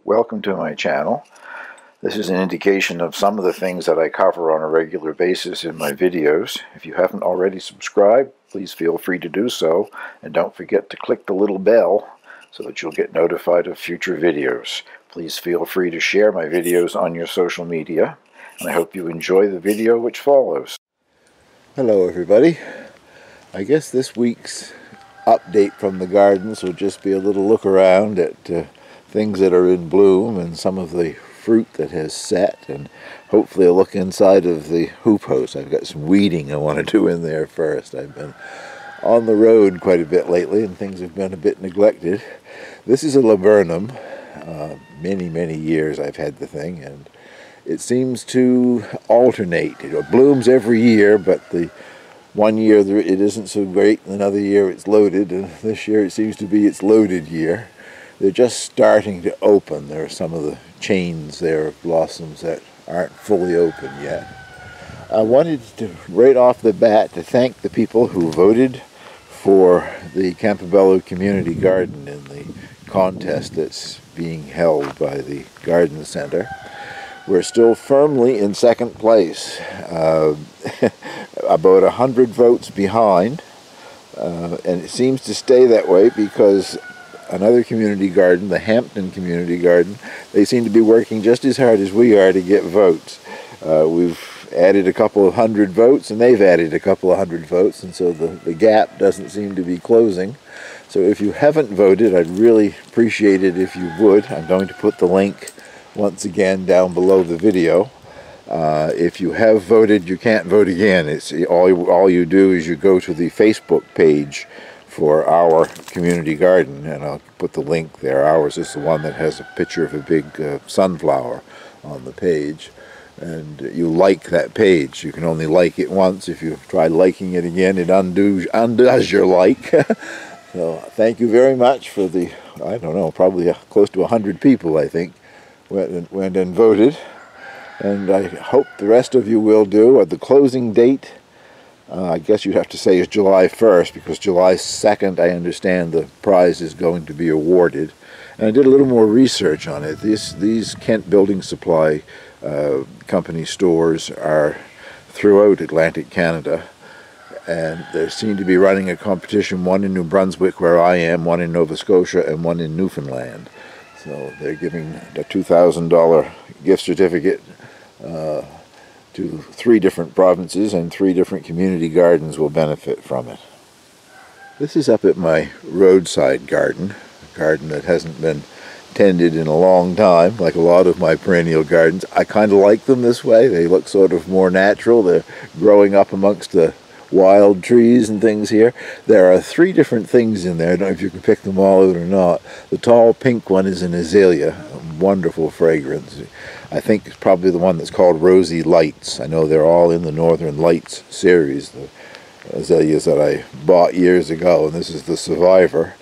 Welcome to my channel. This is an indication of some of the things that I cover on a regular basis in my videos. If you haven't already subscribed, please feel free to do so, and don't forget to click the little bell so that you'll get notified of future videos. Please feel free to share my videos on your social media, and I hope you enjoy the video which follows. Hello everybody. I guess this week's update from the gardens will just be a little look around at things that are in bloom and some of the fruit that has set, and hopefully a look inside of the hoop house. I've got some weeding I want to do in there first. I've been on the road quite a bit lately and things have been a bit neglected. This is a laburnum. Many years I've had the thing, and it seems to alternate. It blooms every year, but the one year it isn't so great, another year it's loaded, and this year it seems to be its loaded year. They're just starting to open. There are some of the chains there of blossoms that aren't fully open yet. I wanted to, right off the bat, to thank the people who voted for the Campobello Community Garden in the contest that's being held by the Garden Center. We're still firmly in second place, about 100 votes behind, and it seems to stay that way because another community garden, the Hampton Community Garden, they seem to be working just as hard as we are to get votes. We've added a couple of hundred votes, and they've added a couple of hundred votes, and so the gap doesn't seem to be closing. So if you haven't voted, I'd really appreciate it if you would. I'm going to put the link once again down below the video. If you have voted, you can't vote again. It's all you do is you go to the Facebook page for our community garden, and I'll put the link there. Ours is the one that has a picture of a big sunflower on the page, and you like that page. You can only like it once. If you try liking it again, it undoes your like. So thank you very much for the, I don't know, probably close to 100 people, I think, went and voted, and I hope the rest of you will do. The closing date, I guess you'd have to say, is July 1st, because July 2nd, I understand, the prize is going to be awarded. And I did a little more research on it. These Kent Building Supply Company stores are throughout Atlantic Canada, and they seem to be running a competition, one in New Brunswick, where I am, one in Nova Scotia, and one in Newfoundland. So they're giving a $2,000 gift certificate to 3 different provinces, and 3 different community gardens will benefit from it. This is up at my roadside garden, a garden that hasn't been tended in a long time, like a lot of my perennial gardens. I kind of like them this way. They look sort of more natural. They're growing up amongst the wild trees and things here. There are 3 different things in there. I don't know if you can pick them all out or not. The tall pink one is an azalea, a wonderful fragrance. I think it's probably the one that's called Rosy Lights. I know they're all in the Northern Lights series, the azaleas that I bought years ago, and this is the survivor.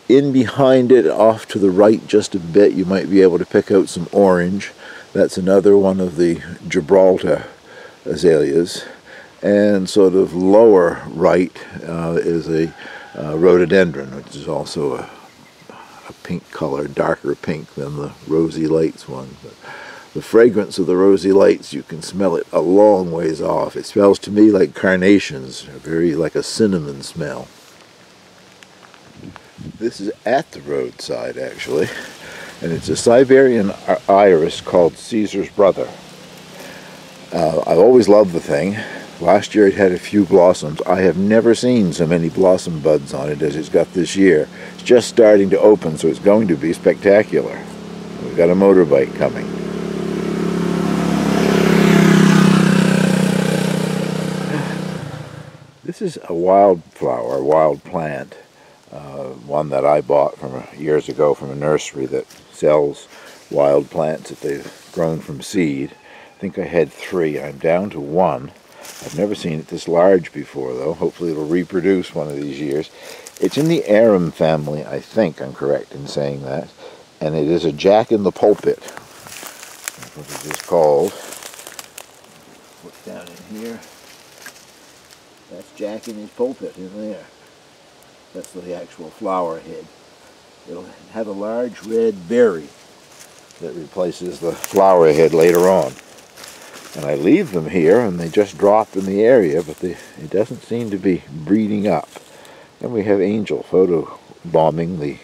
In behind it, off to the right just a bit, you might be able to pick out some orange. That's another one of the Gibraltar azaleas. And sort of lower right is a rhododendron, which is also a pink color, darker pink than the Rosy Lights one. But the fragrance of the Rosy Lights, you can smell it a long ways off. It smells to me like carnations, very like a cinnamon smell. This is at the roadside, actually, and it's a Siberian Iris called Caesar's Brother. I've always loved the thing. Last year it had a few blossoms. I have never seen so many blossom buds on it as it's got this year. It's just starting to open, so it's going to be spectacular. We've got a motorbike coming. This is a wildflower, wild plant, one that I bought from years ago from a nursery that sells wild plants that they've grown from seed. I think I had 3. I'm down to 1. I've never seen it this large before, though. Hopefully it'll reproduce one of these years. It's in the arum family, I think I'm correct in saying that, and it is a jack in the pulpit. That's what it is called. Look down in here. That's Jack in his pulpit in there. That's the actual flower head. It'll have a large red berry that replaces the flower head later on. And I leave them here and they just drop in the area, but it doesn't seem to be breeding up. And we have Angel photo bombing the,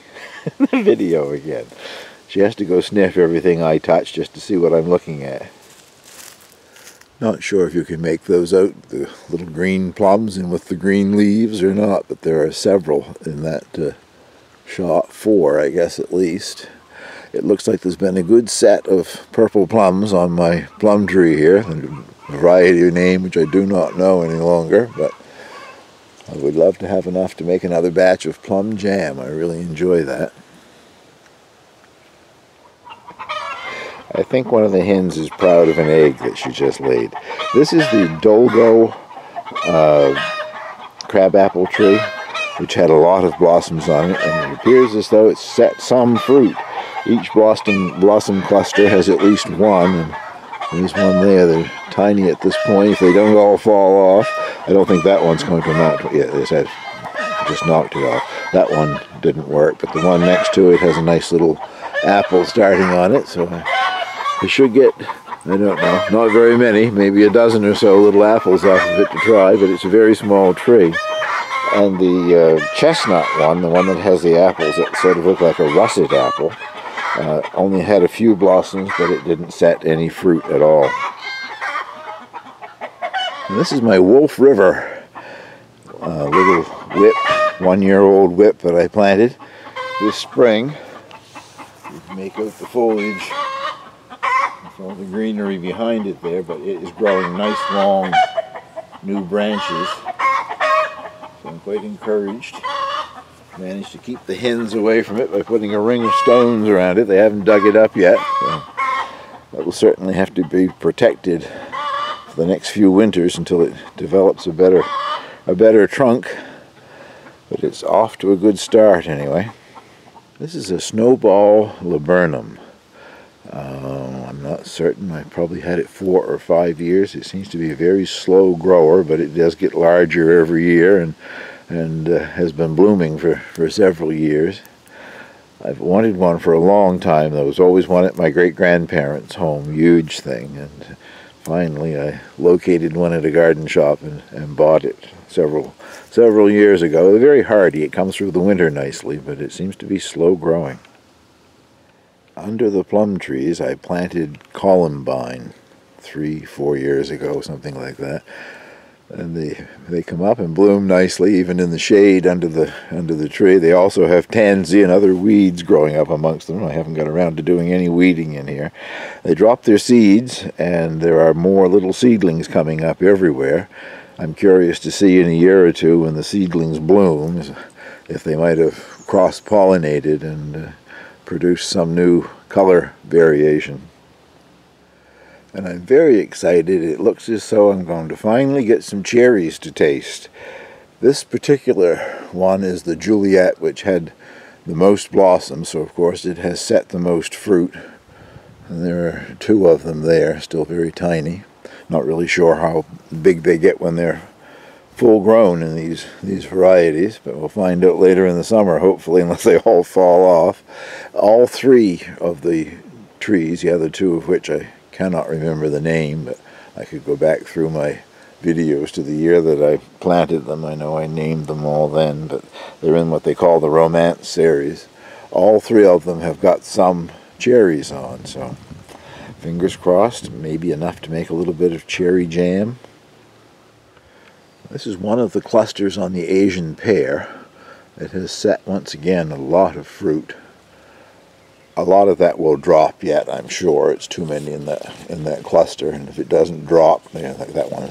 the video again. She has to go sniff everything I touch just to see what I'm looking at. Not sure if you can make those out, the little green plums and with the green leaves or not, but there are several in that shot, 4 I guess at least. It looks like there's been a good set of purple plums on my plum tree here, the variety name which I do not know any longer, but I would love to have enough to make another batch of plum jam. I really enjoy that. I think one of the hens is proud of an egg that she just laid. This is the Dolgo crabapple tree, which had a lot of blossoms on it, and it appears as though it's set some fruit. Each blossom cluster has at least one, and there's one there. They're tiny at this point. If they don't all fall off, I don't think that one's going to mount. Yeah, it has just knocked it off. That one didn't work, but the one next to it has a nice little apple starting on it, so I should get, I don't know, not very many, maybe a dozen or so little apples off of it to try, but it's a very small tree. And the chestnut one, the one that has the apples that sort of look like a russet apple, only had a few blossoms, but it didn't set any fruit at all. And this is my Wolf River little whip, 1-year-old whip that I planted this spring. You can make out the foliage with all the greenery behind it there, but it is growing nice long new branches. So I'm quite encouraged. Managed to keep the hens away from it by putting a ring of stones around it. They haven't dug it up yet, so that will certainly have to be protected for the next few winters until it develops a better trunk. But it's off to a good start anyway. This is a Snowball Laburnum. I'm not certain. I probably had it 4 or 5 years. It seems to be a very slow grower, but it does get larger every year and has been blooming for several years. I've wanted one for a long time. There was always one at my great-grandparents' home, huge thing, and finally I located one at a garden shop and bought it several years ago. They're very hardy. It comes through the winter nicely, but it seems to be slow growing. Under the plum trees I planted Columbine 3-4 years ago, something like that. And they come up and bloom nicely, even in the shade under the tree. They also have tansy and other weeds growing up amongst them. I haven't got around to doing any weeding in here. They drop their seeds, and there are more little seedlings coming up everywhere. I'm curious to see in a year or two when the seedlings bloom if they might have cross-pollinated and produced some new color variation. And I'm very excited. It looks as though I'm going to finally get some cherries to taste. This particular one is the Juliet, which had the most blossoms, so of course it has set the most fruit. And there are 2 of them there, still very tiny. Not really sure how big they get when they're full grown in these varieties, but we'll find out later in the summer, hopefully, unless they all fall off. All 3 of the trees, the other 2 of which I cannot remember the name, but I could go back through my videos to the year that I planted them. I know I named them all then, but they're in what they call the Romance series. All 3 of them have got some cherries on, so fingers crossed, maybe enough to make a little bit of cherry jam. This is one of the clusters on the Asian pear. It has set once again a lot of fruit. A lot of that will drop yet, I'm sure. It's too many in that cluster, and if it doesn't drop, like that one,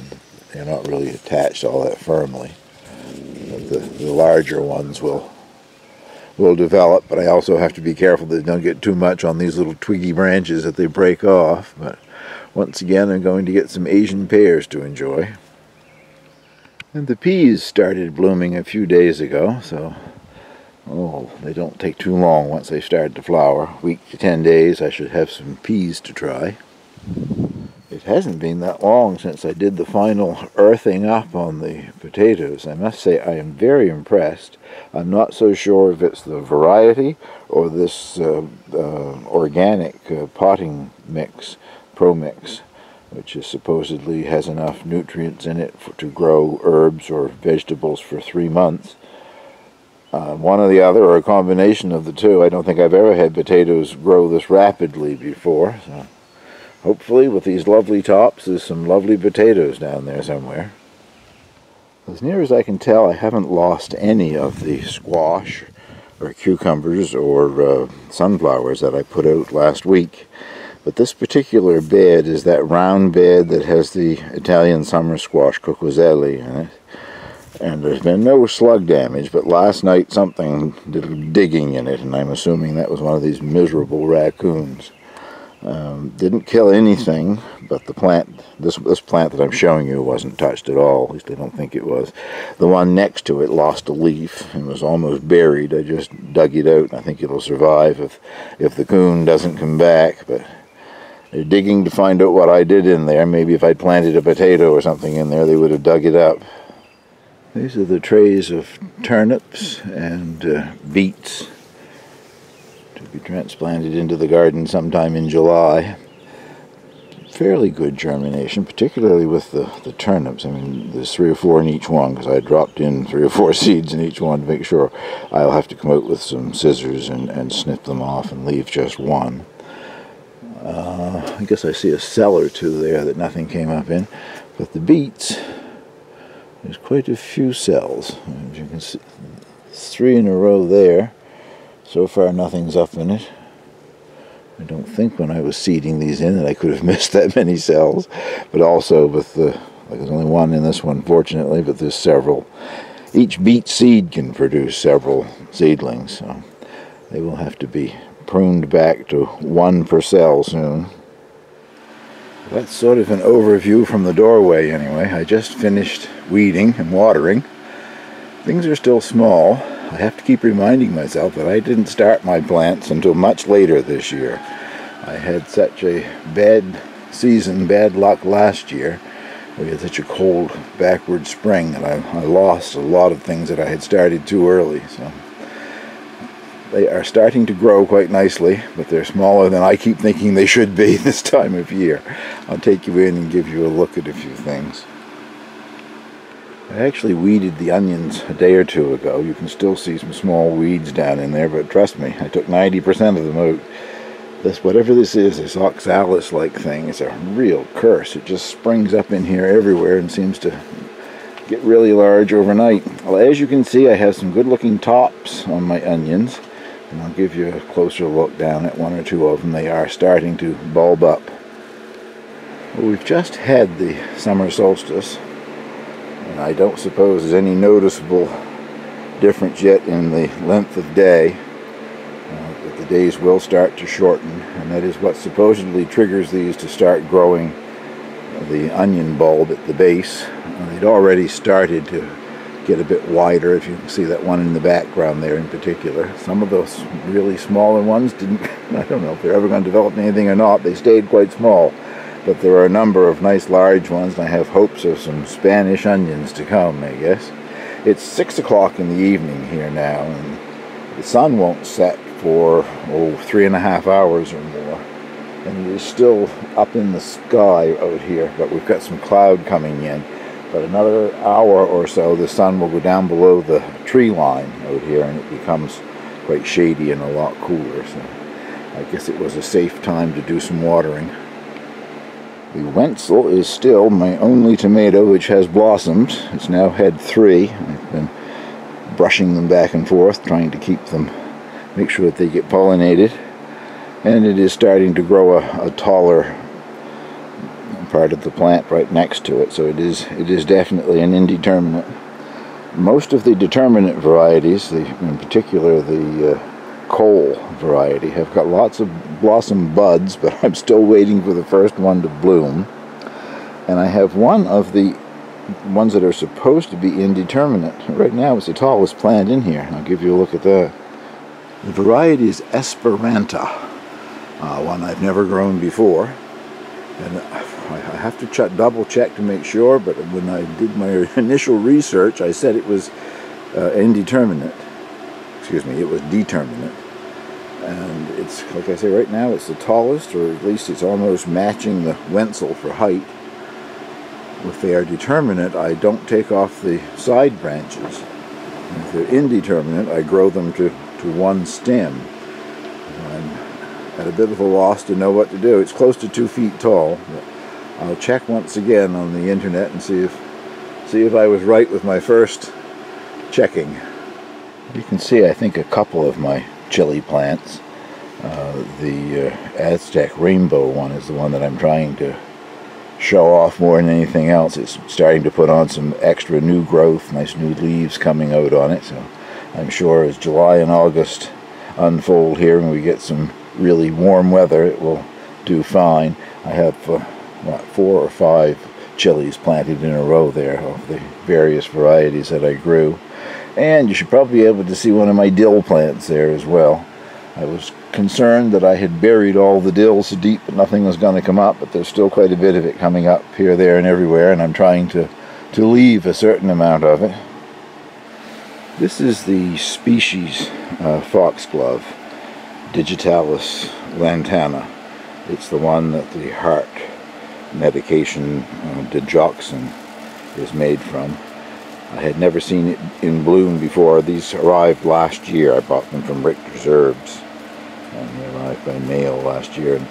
they're not really attached all that firmly. But the larger ones will develop, but I also have to be careful that they don't get too much on these little twiggy branches that they break off. But once again, I'm going to get some Asian pears to enjoy. And the peas started blooming a few days ago, so they don't take too long once they start to flower. A week to 10 days I should have some peas to try. It It hasn't been that long since I did the final earthing up on the potatoes. I must say I am very impressed. I'm not so sure if it's the variety or this organic potting mix, Pro Mix, which is supposedly has enough nutrients in it to grow herbs or vegetables for 3 months. One or the other, or a combination of the two. I don't think I've ever had potatoes grow this rapidly before. So hopefully with these lovely tops there's some lovely potatoes down there somewhere. As near as I can tell, I haven't lost any of the squash or cucumbers or sunflowers that I put out last week. But this particular bed is that round bed that has the Italian summer squash coccozzelli in it. And there's been no slug damage, but last night something did digging in it, and I'm assuming that was one of these miserable raccoons. Didn't kill anything, but the plant, this plant that I'm showing you wasn't touched at all. At least I don't think it was. The one next to it lost a leaf and was almost buried. I just dug it out, and I think it'll survive if the coon doesn't come back. But they're digging to find out what I did in there. Maybe if I'd planted a potato or something in there, they would have dug it up. These are the trays of turnips and beets to be transplanted into the garden sometime in July. Fairly good germination, particularly with the turnips. I mean, there's 3 or 4 in each one because I dropped in 3 or 4 seeds in each one to make sure. I'll have to come out with some scissors and snip them off and leave just one. I guess I see a cell or 2 there that nothing came up in. But the beets, there's quite a few cells. As you can see, 3 in a row there. So far nothing's up in it. I don't think when I was seeding these in that I could have missed that many cells. But also with the, like there's only 1 in this one fortunately, but there's several. Each beet seed can produce several seedlings, so they will have to be pruned back to 1 per cell soon. That's sort of an overview from the doorway anyway. I just finished weeding and watering. Things are still small. I have to keep reminding myself that I didn't start my plants until much later this year. I had such a bad season, bad luck last year. We had such a cold backward spring that I lost a lot of things that I had started too early. So they are starting to grow quite nicely, but they're smaller than I keep thinking they should be this time of year. I'll take you in and give you a look at a few things. I actually weeded the onions a day or 2 ago. You can still see some small weeds down in there, but trust me, I took 90% of them out. This, whatever this is, this oxalis-like thing, is a real curse. It just springs up in here everywhere and seems to get really large overnight. Well, as you can see, I have some good-looking tops on my onions. And I'll give you a closer look down at 1 or 2 of them. They are starting to bulb up. Well, we've just had the summer solstice, and I don't suppose there's any noticeable difference yet in the length of day. But the days will start to shorten, and that is what supposedly triggers these to start growing the onion bulb at the base. They'd already started to get a bit wider, if you can see that one in the background there in particular. Some of those really smaller ones didn't, I don't know if they're ever going to develop anything or not. They stayed quite small, but there are a number of nice large ones, and I have hopes of some Spanish onions to come, I guess. It's 6 o'clock in the evening here now, and the sun won't set for 3.5 hours or more, and it is still up in the sky out here, but we've got some cloud coming in. But another hour or so, the sun will go down below the tree line out here, and it becomes quite shady and a lot cooler. So I guess it was a safe time to do some watering. The Wenzel is still my only tomato which has blossomed. It's now had 3. I've been brushing them back and forth, trying to keep them, make sure that they get pollinated. And it is starting to grow a taller part of the plant right next to it, so it is definitely an indeterminate. Most of the determinate varieties, in particular the coal variety, have got lots of blossom buds, but I'm still waiting for the first one to bloom. And I have one of the ones that are supposed to be indeterminate. Right now it's the tallest plant in here. I'll give you a look at that. The variety is Esperanto, one I've never grown before. And I have to double check to make sure, but when I did my initial research, I said it was indeterminate. Excuse me, it was determinate. And it's, like I say, right now it's the tallest, or at least it's almost matching the Wenzel for height. If they are determinate, I don't take off the side branches. And if they're indeterminate, I grow them to one stem. I'm at a bit of a loss to know what to do. It's close to 2 feet tall. But I'll check once again on the internet and see if I was right with my first checking. You can see, I think, a couple of my chili plants. The Aztec Rainbow one is the one that I'm trying to show off more than anything else. It's starting to put on some extra new growth, nice new leaves coming out on it. So I'm sure as July and August unfold here and we get some really warm weather, it will do fine. I have 4 or 5 chilies planted in a row there of the various varieties that I grew. And you should probably be able to see one of my dill plants there as well. I was concerned that I had buried all the dill so deep that nothing was going to come up, but there's still quite a bit of it coming up here, there, and everywhere, and I'm trying to leave a certain amount of it. This is the species Foxglove Digitalis Lantana. It's the one that the heart medication digoxin is made from. I had never seen it in bloom before. These arrived last year. I bought them from Richter's Herbs, and they arrived by mail last year. And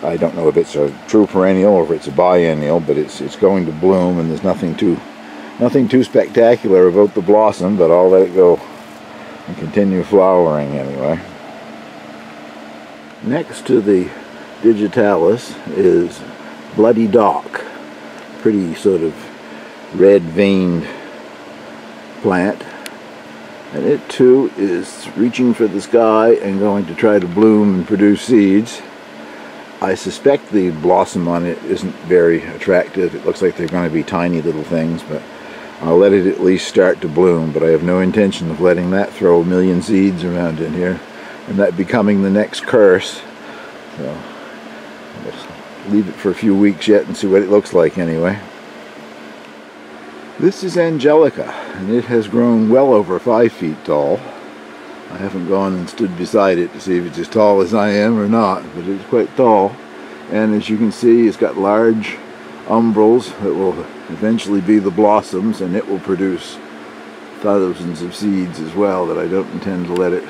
I don't know if it's a true perennial or if it's a biennial, but it's going to bloom, and there's nothing too spectacular about the blossom, but I'll let it go and continue flowering anyway. Next to the Digitalis is Bloody Dock, pretty sort of red-veined plant, and it too is reaching for the sky and going to try to bloom and produce seeds. I suspect the blossom on it isn't very attractive. It looks like they're going to be tiny little things, but I'll let it at least start to bloom. But I have no intention of letting that throw a million seeds around in here and that becoming the next curse. So I'll just leave it for a few weeks yet and see what it looks like anyway. This is Angelica, and it has grown well over 5 feet tall. I haven't gone and stood beside it to see if it's as tall as I am or not, but it's quite tall. And as you can see, it's got large umbrils that will eventually be the blossoms, and it will produce thousands of seeds as well that I don't intend to let it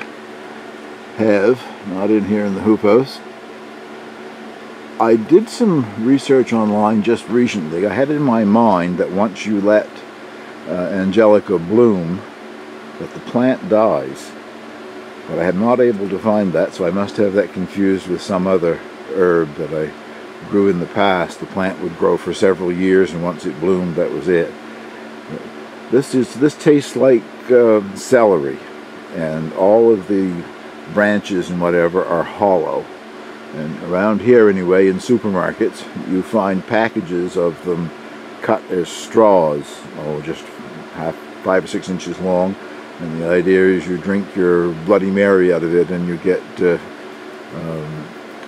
have, not in here in the hoop house. I did some research online just recently. I had in my mind that once you let Angelica bloom, that the plant dies. But I am not able to find that, so I must have that confused with some other herb that I grew in the past. The plant would grow for several years, and once it bloomed, that was it. This tastes like celery, and all of the branches and whatever are hollow. And around here anyway, in supermarkets, you find packages of them cut as straws, just 5 or 6 inches long. And the idea is you drink your Bloody Mary out of it and you get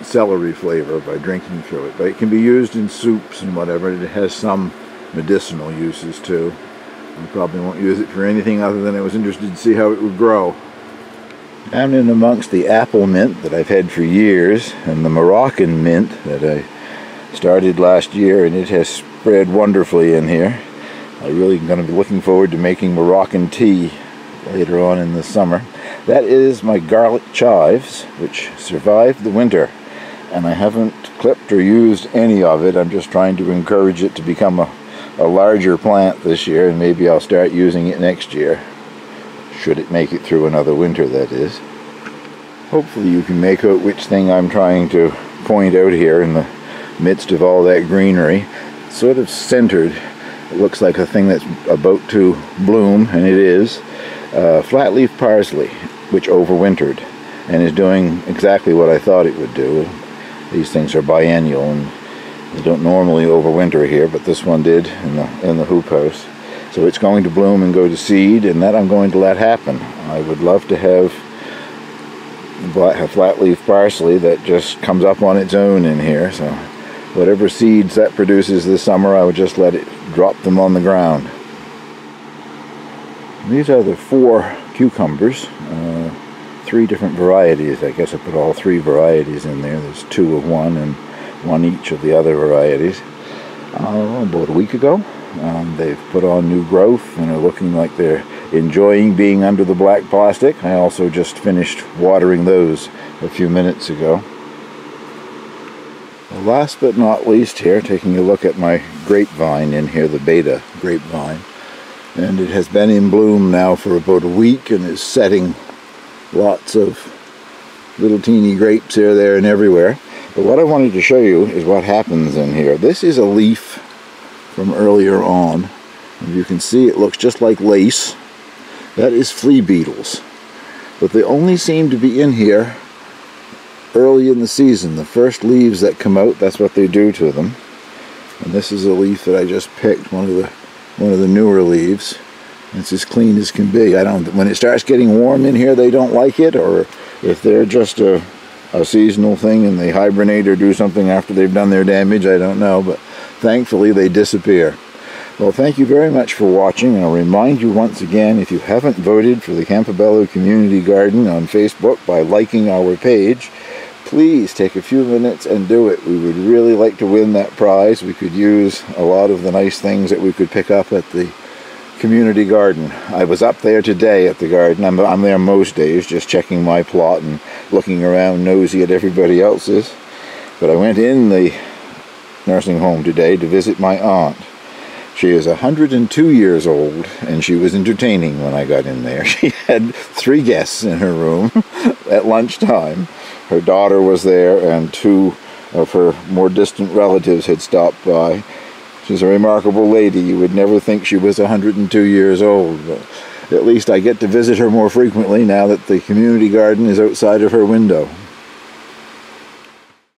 celery flavor by drinking through it. But it can be used in soups and whatever. It has some medicinal uses too. I probably won't use it for anything other than I was interested to see how it would grow. Down in amongst the apple mint that I've had for years, and the Moroccan mint that I started last year, and it has spread wonderfully in here. I'm really going to be looking forward to making Moroccan tea later on in the summer. That is my garlic chives, which survived the winter, and I haven't clipped or used any of it. I'm just trying to encourage it to become a larger plant this year, and maybe I'll start using it next year. Should it make it through another winter, that is. Hopefully you can make out which thing I'm trying to point out here in the midst of all that greenery. It's sort of centered. It looks like a thing that's about to bloom, and it is. Flatleaf Parsley, which overwintered and is doing exactly what I thought it would do. These things are biennial and they don't normally overwinter here, but this one did in the hoop house. So it's going to bloom and go to seed, and that I'm going to let happen. I would love to have flatleaf parsley that just comes up on its own in here, so whatever seeds that produces this summer, I would just let it drop them on the ground. These are the 4 cucumbers, 3 different varieties. I guess I put all 3 varieties in there. There's 2 of one and 1 each of the other varieties. About a week ago, they've put on new growth and are looking like they're enjoying being under the black plastic. I also just finished watering those a few minutes ago. Last but not least here, taking a look at my grapevine in here, the beta grapevine. And it has been in bloom now for about a week and is setting lots of little teeny grapes here, there, and everywhere. But what I wanted to show you is what happens in here. This is a leaf from earlier on. And you can see it looks just like lace. That is flea beetles. But they only seem to be in here early in the season. The first leaves that come out, that's what they do to them. And this is a leaf that I just picked, one of the newer leaves. It's as clean as can be. When it starts getting warm in here, they don't like it, or if they're just a seasonal thing and they hibernate or do something after they've done their damage, I don't know, but thankfully they disappear. Well, thank you very much for watching, and I'll remind you once again, if you haven't voted for the Campobello Community Garden on Facebook by liking our page, please take a few minutes and do it. We would really like to win that prize. We could use a lot of the nice things that we could pick up at the community garden. I was up there today at the garden. I'm there most days, just checking my plot and looking around nosy at everybody else's. But I went in the nursing home today to visit my aunt. She is 102 years old, and she was entertaining when I got in there. She had 3 guests in her room at lunchtime. Her daughter was there, and 2 of her more distant relatives had stopped by. She's a remarkable lady. You would never think she was 102 years old, but at least I get to visit her more frequently now that the community garden is outside of her window.